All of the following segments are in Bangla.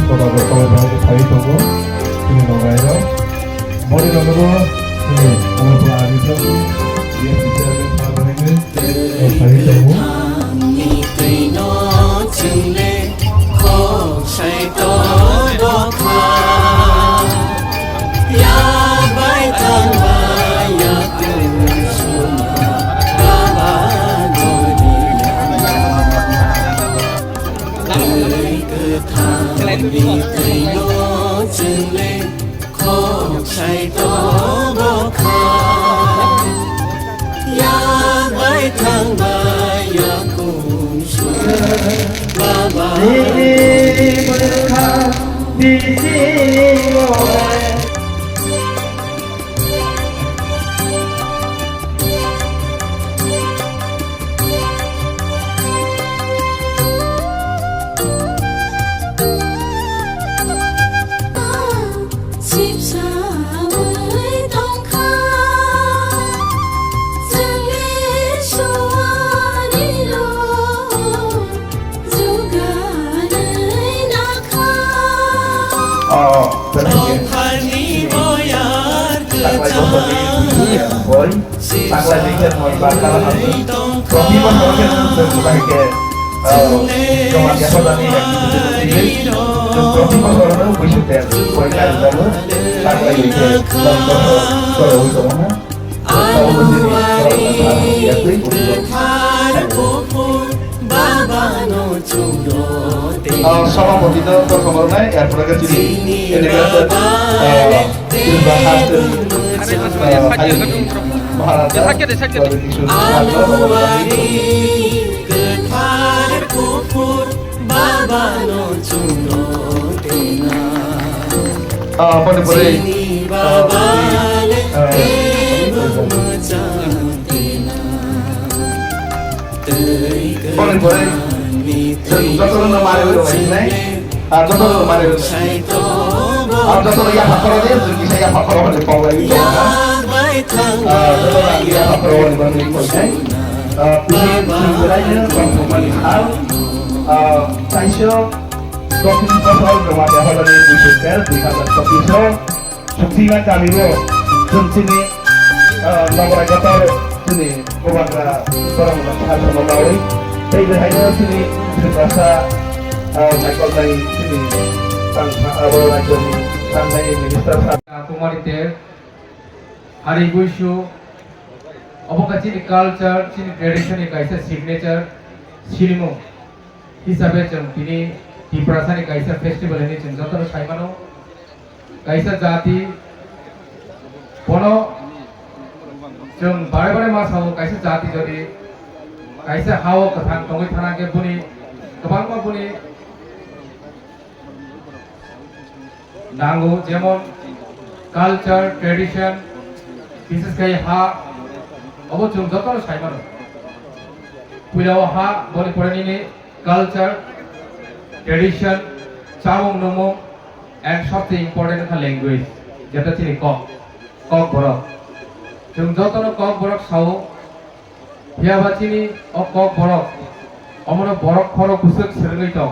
또다고 가위도고 그냥 너가요 머리 넘어고 오늘 아니죠 이에 비자를 파고내는 가위도고 Bangladesh mau bakal nanti kopi pun mungkin sudah ke cuma biasa tadi yang itu kopi pun orang bisa ter koi kan dulu Bangladesh kalau itu mana kalau begini kalau ya itu sama begitu perkembangannya ya mereka jadi integrasi Maharaja Hari Gushu, apakah cini culture, cini tradition yang kaisa signature, sinimu, hisabnya cem ini di perasaan kaisa festival ini cem jatuh saimano, kaisa jati, pono, cem bare-bare mas hawo kaisa jati jadi, kaisa hawo ketang tongoi tanah ke buni, kebangga buni, nanggu, jemon, culture, tradition, বিশেষ করে হা অবচুম যত সাইমান পুলাও হা বলে পড়ে নিনে কালচার ট্র্যাডিশন চামং নমং এন্ড সবচেয়ে ইম্পর্টেন্ট একটা ল্যাঙ্গুয়েজ যেটা চিনি কক বরক जों যতন কক বরক সাও হিয়াবা চিনি ও কক বরক অমন বরক খর গুসুক সেরগৈ দं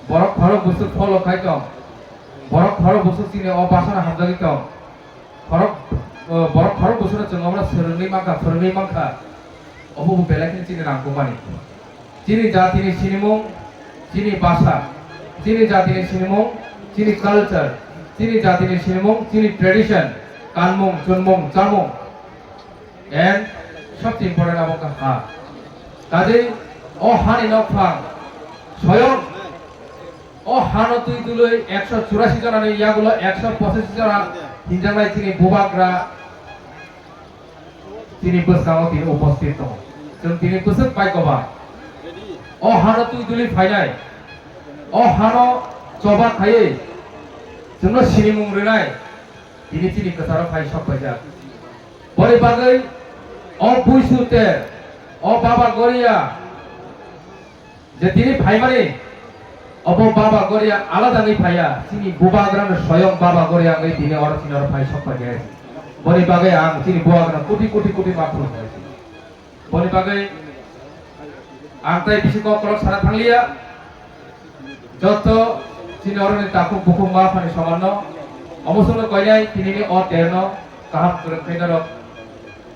বরক খর গুসুক ফল খাই দं বরক খর গুসুক চিনি ও বাসনা হামজাগৈ दं খরক borok khorok busuna जों আমরা সেরগৈ মাংখা অবু বেলাকিন চিনি নামকো মানে চিনি জাতিনি সিনিমং চিনি ভাষা চিনি জাতিনি সিনিমং চিনি কালচার চিনি জাতিনি সিনিমং চিনি ট্র্যাডিশন কানমং জন্মং জামং এন্ড সবচেয়ে ইম্পর্টেন্ট আমাকে হা কাজে ও হানি নফাং স্বয়ং ও হানো তুই তুলই 184 জন আর ইয়াগুলো 185 জন হিনজাংলাই চিনি বুবাগ্রা তিনি বসাও তিনি উপস্থিত जों তিনি বসক পাইকবা ও হানো তুই তুলি ফাইনাই ও হানো চবা খায়ে जोंनो सिनिमुं रेनाय তিনি চিনি কসার ফাই সব পাইজা বলে বাগৈ ও বুইসুতে ও বাবা গরিয়া যে তিনি ফাইমারে অব বাবা গরিয়া আলাদাই ফাইয়া চিনি বুবাগ্রান স্বয়ং বাবা গরিয়া গৈ তিনি অর চিনর ফাই সব পাইজা বলে বাগৈ আং চিনি বুবাগ্রান কোটি কোটি কোটি মাফুল বলে বাগৈ আংতাই বিশিক করক সারা থাংলিয়া যত sini orang ni takut buku maaf ni samanno amusul kau ni kini ni terno kaham turun kena rok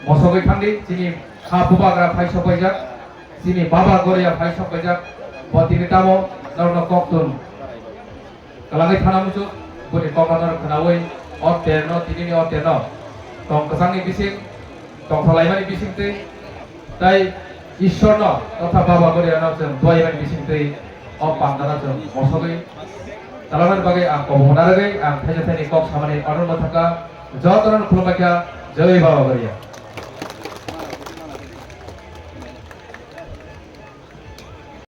mosogoi thandi sini ha buba gra phai sopajak sini baba goria phai sopajak botini tamo norno koktun kalangai thana mucu boni kokanor khanawoi terno tini ni terno tong kesang ni bising tong thalai bising te tai ঈশ্বর ন তথা বাবা করে আনাছেন দয়াবান বিসিংতেই অপান্দানাছেন মসগৈ তালামের বাগে আং কবহনারগৈ আং থাইজা থাইনি কক সামানি অনন্য থাকা যতরন খুলমাইকা জয় বাবা করিয়া